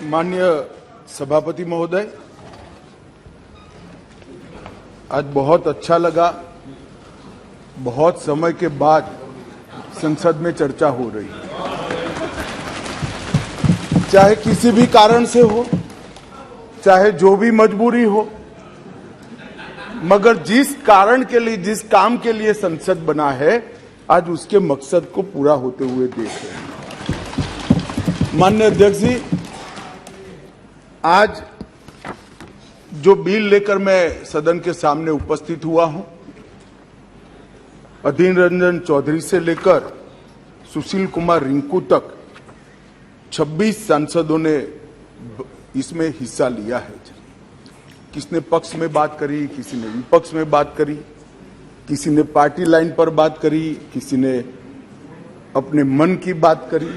माननीय सभापति महोदय, आज बहुत अच्छा लगा। बहुत समय के बाद संसद में चर्चा हो रही है, चाहे किसी भी कारण से हो, चाहे जो भी मजबूरी हो, मगर जिस कारण के लिए, जिस काम के लिए संसद बना है, आज उसके मकसद को पूरा होते हुए देख रहे हैं। माननीय अध्यक्ष जी, आज जो बिल लेकर मैं सदन के सामने उपस्थित हुआ हूं, अधीर रंजन चौधरी से लेकर सुशील कुमार रिंकू तक 26 सांसदों ने इसमें हिस्सा लिया है। किसने पक्ष में बात करी, किसी ने विपक्ष में बात करी, किसी ने पार्टी लाइन पर बात करी, किसी ने अपने मन की बात करी,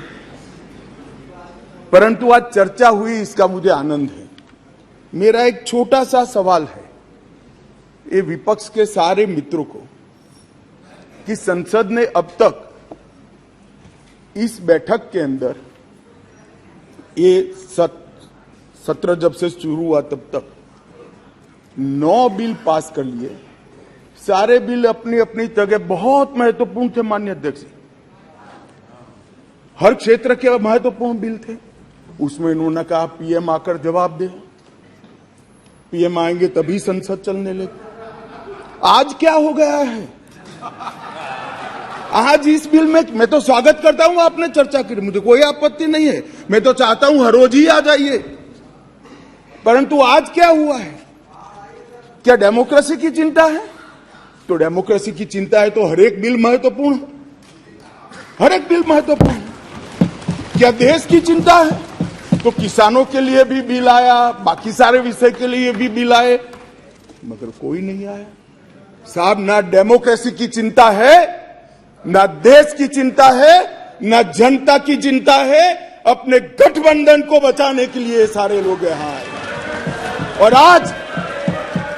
परंतु आज चर्चा हुई, इसका मुझे आनंद है। मेरा एक छोटा सा सवाल है ये विपक्ष के सारे मित्रों को कि संसद ने अब तक इस बैठक के अंदर, ये सत्र जब से शुरू हुआ तब तक 9 बिल पास कर लिए। सारे बिल अपनी अपनी जगह बहुत महत्वपूर्ण थे। माननीय अध्यक्ष, हर क्षेत्र के महत्वपूर्ण बिल थे। उसमें इन्होंने कहा पीएम आकर जवाब दे, पीएम आएंगे तभी संसद चलने लगे। आज क्या हो गया है? आज इस बिल में मैं तो स्वागत करता हूं आपने चर्चा की, मुझे कोई आपत्ति नहीं है, मैं तो चाहता हूं हर रोज ही आ जाइए, परंतु आज क्या हुआ है? क्या डेमोक्रेसी की चिंता है? तो डेमोक्रेसी की चिंता है तो हर एक बिल महत्वपूर्ण है, हर एक बिल महत्वपूर्ण है। क्या देश की चिंता है तो किसानों के लिए भी बिल आया, बाकी सारे विषय के लिए भी बिल आए, मगर कोई नहीं आया। साहब, ना डेमोक्रेसी की चिंता है, ना देश की चिंता है, ना जनता की चिंता है। अपने गठबंधन को बचाने के लिए सारे लोग यहां आए। और आज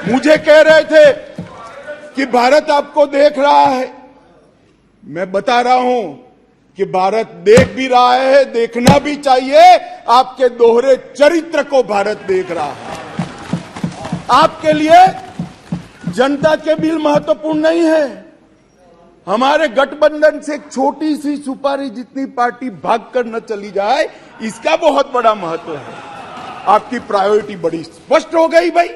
मुझे कह रहे थे कि भारत आपको देख रहा है। मैं बता रहा हूं कि भारत देख भी रहा है, देखना भी चाहिए। आपके दोहरे चरित्र को भारत देख रहा है। आपके लिए जनता के बिल महत्वपूर्ण नहीं है। हमारे गठबंधन से एक छोटी सी सुपारी जितनी पार्टी भागकर न चली जाए, इसका बहुत बड़ा महत्व है। आपकी प्रायोरिटी बड़ी स्पष्ट हो गई भाई,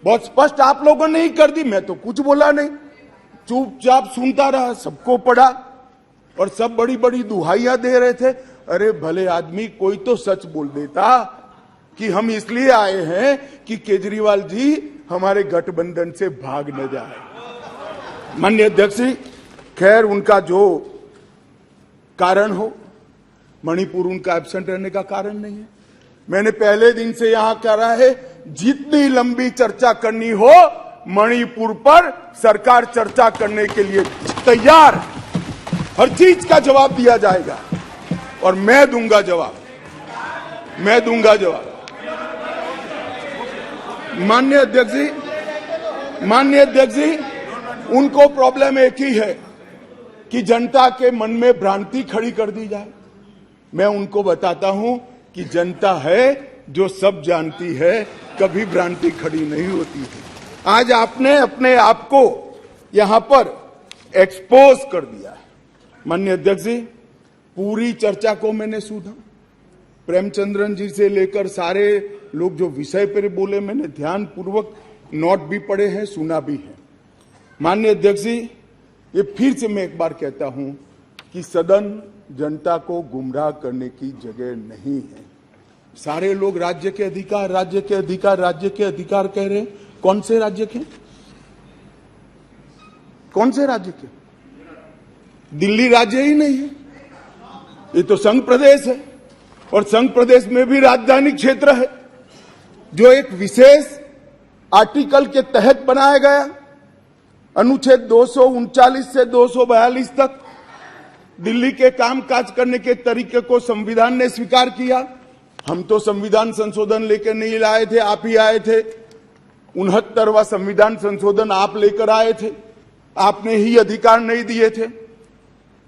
बहुत स्पष्ट आप लोगों ने ही कर दी। मैं तो कुछ बोला नहीं, चुपचाप सुनता रहा, सबको पढ़ा और सब बड़ी बड़ी दुहाइयां दे रहे थे। अरे भले आदमी, कोई तो सच बोल देता कि हम इसलिए आए हैं कि केजरीवाल जी हमारे गठबंधन से भाग न जाए। माननीय अध्यक्ष जी, खैर उनका जो कारण हो, मणिपुर उनका एब्सेंट रहने का कारण नहीं है। मैंने पहले दिन से यहां कहा है, जितनी लंबी चर्चा करनी हो मणिपुर पर, सरकार चर्चा करने के लिए तैयार है। हर चीज का जवाब दिया जाएगा और मैं दूंगा जवाब, मैं दूंगा जवाब। माननीय अध्यक्ष जी, माननीय अध्यक्ष जी, उनको प्रॉब्लम एक ही है कि जनता के मन में भ्रांति खड़ी कर दी जाए। मैं उनको बताता हूं कि जनता है जो सब जानती है, कभी भ्रांति खड़ी नहीं होती है। आज आपने अपने आप को यहां पर एक्सपोज कर दिया है। माननीय अध्यक्ष जी, पूरी चर्चा को मैंने सुना। प्रेमचंद्रन जी से लेकर सारे लोग जो विषय पर बोले, मैंने ध्यान पूर्वक नोट भी पढ़े हैं, सुना भी है। माननीय अध्यक्ष जी, ये फिर से मैं एक बार कहता हूं कि सदन जनता को गुमराह करने की जगह नहीं है। सारे लोग राज्य के अधिकार, राज्य के अधिकार, राज्य के अधिकार कह रहे हैं। कौन से राज्य के? कौन से राज्य के? दिल्ली राज्य ही नहीं है, ये तो संघ प्रदेश है, और संघ प्रदेश में भी राजधानी क्षेत्र है जो एक विशेष आर्टिकल के तहत बनाया गया। अनुच्छेद 239 से 242 तक दिल्ली के कामकाज करने के तरीके को संविधान ने स्वीकार किया। हम तो संविधान संशोधन लेकर नहीं लाए थे, आप ही आए थे। 69वां संविधान संशोधन आप लेकर आए थे, आपने ही अधिकार नहीं दिए थे।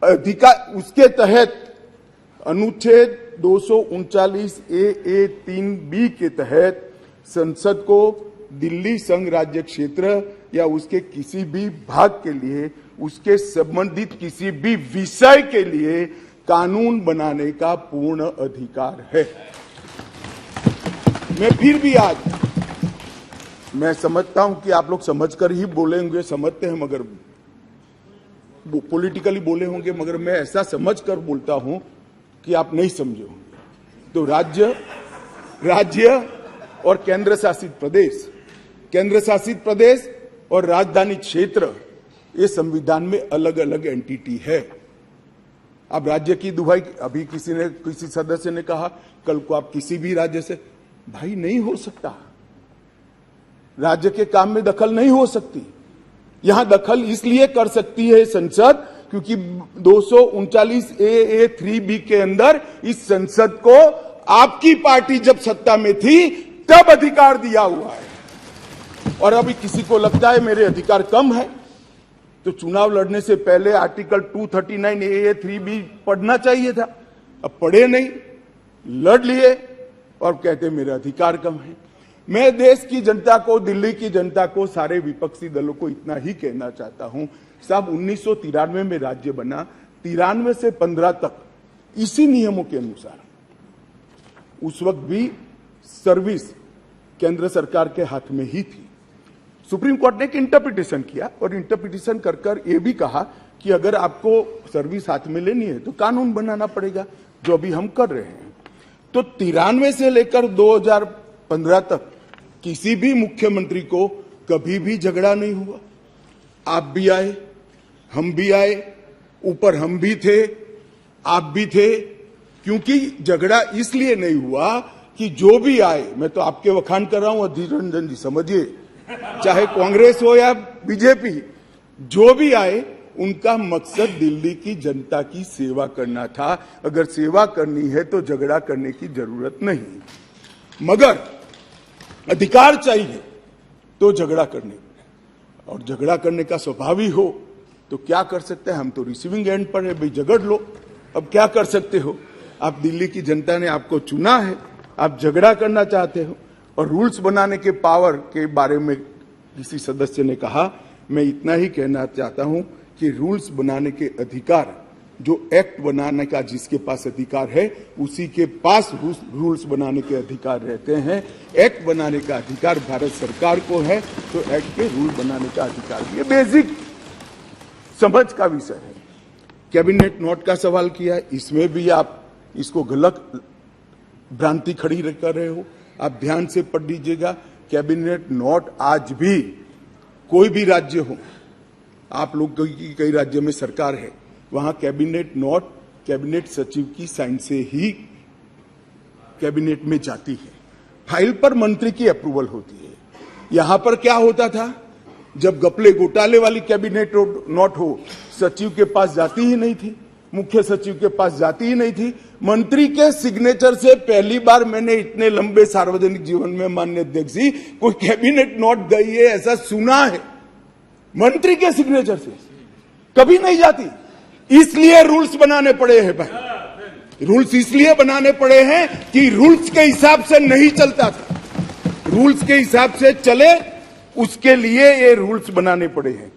अधिकार उसके तहत अनुच्छेद 239A3B के तहत संसद को दिल्ली संघ राज्य क्षेत्र या उसके किसी भी भाग के लिए, उसके संबंधित किसी भी विषय के लिए कानून बनाने का पूर्ण अधिकार है। मैं फिर भी आज मैं समझता हूं कि आप लोग समझकर ही बोले होंगे, समझते हैं, मगर पॉलिटिकली बोले होंगे, मगर मैं ऐसा समझकर बोलता हूं कि आप नहीं समझे होंगे। तो राज्य और केंद्र शासित प्रदेश और राजधानी क्षेत्र, ये संविधान में अलग अलग एंटिटी है। अब राज्य की दुहाई, अभी किसी सदस्य ने कहा कल को आप किसी भी राज्य से, भाई नहीं हो सकता। राज्य के काम में दखल नहीं हो सकती। यहां दखल इसलिए कर सकती है संसद क्योंकि 239A3B के अंदर इस संसद को आपकी पार्टी जब सत्ता में थी तब अधिकार दिया हुआ है। और अभी किसी को लगता है मेरे अधिकार कम है, तो चुनाव लड़ने से पहले आर्टिकल 239A3B पढ़ना चाहिए था। अब पढ़े नहीं, लड़ लिए और कहते मेरे अधिकार कम है। मैं देश की जनता को, दिल्ली की जनता को, सारे विपक्षी दलों को इतना ही कहना चाहता हूं, साहब 1993 में राज्य बना, 93 से 15 तक इसी नियमों के अनुसार उस वक्त भी सर्विस केंद्र सरकार के हाथ में ही थी। सुप्रीम कोर्ट ने एक इंटरप्रिटेशन किया और इंटरप्रिटेशन कर ये भी कहा कि अगर आपको सर्विस हाथ में लेनी है तो कानून बनाना पड़ेगा, जो अभी हम कर रहे हैं। तो 93 से लेकर 2015 तक किसी भी मुख्यमंत्री को कभी भी झगड़ा नहीं हुआ। आप भी आए, हम भी आए, ऊपर हम भी थे, आप भी थे, क्योंकि झगड़ा इसलिए नहीं हुआ कि जो भी आए, मैं तो आपके वखान कर रहा हूं, अधीर रंजन जी समझिए, चाहे कांग्रेस हो या बीजेपी, जो भी आए उनका मकसद दिल्ली की जनता की सेवा करना था। अगर सेवा करनी है तो झगड़ा करने की जरूरत नहीं, मगर अधिकार चाहिए तो झगड़ा करने, और झगड़ा करने का स्वभाव ही हो तो क्या कर सकते हैं। हम तो रिसीविंग एंड पर है, भाई झगड़ लो, अब क्या कर सकते हो। आप दिल्ली की जनता ने आपको चुना है, आप झगड़ा करना चाहते हो। और रूल्स बनाने के पावर के बारे में किसी सदस्य ने कहा, मैं इतना ही कहना चाहता हूं कि रूल्स बनाने के अधिकार, जो एक्ट बनाने का जिसके पास अधिकार है उसी के पास रूल्स बनाने के अधिकार रहते हैं। एक्ट बनाने का अधिकार भारत सरकार को है, तो एक्ट के रूल बनाने का अधिकार भी, ये बेसिक समझ का विषय है। कैबिनेट नोट का सवाल किया, इसमें भी आप इसको गलत भ्रांति खड़ी कर रहे हो। आप ध्यान से पढ़ लीजिएगा, कैबिनेट नोट आज भी कोई भी राज्य हो, आप लोग की कई राज्य में सरकार है, वहां कैबिनेट नोट कैबिनेट सचिव की साइन से ही कैबिनेट में जाती है। फाइल पर मंत्री की अप्रूवल होती है। यहां पर क्या होता था, जब घपले घोटाले वाली कैबिनेट नोट हो, सचिव के पास जाती ही नहीं थी, मुख्य सचिव के पास जाती ही नहीं थी। मंत्री के सिग्नेचर से पहली बार मैंने इतने लंबे सार्वजनिक जीवन में, माननीय अध्यक्ष जी, कोई कैबिनेट नोट गई है ऐसा सुना है। मंत्री के सिग्नेचर से कभी नहीं जाती, इसलिए रूल्स बनाने पड़े हैं भाई। रूल्स इसलिए बनाने पड़े हैं कि रूल्स के हिसाब से नहीं चलता था, रूल्स के हिसाब से चले, उसके लिए ये रूल्स बनाने पड़े हैं।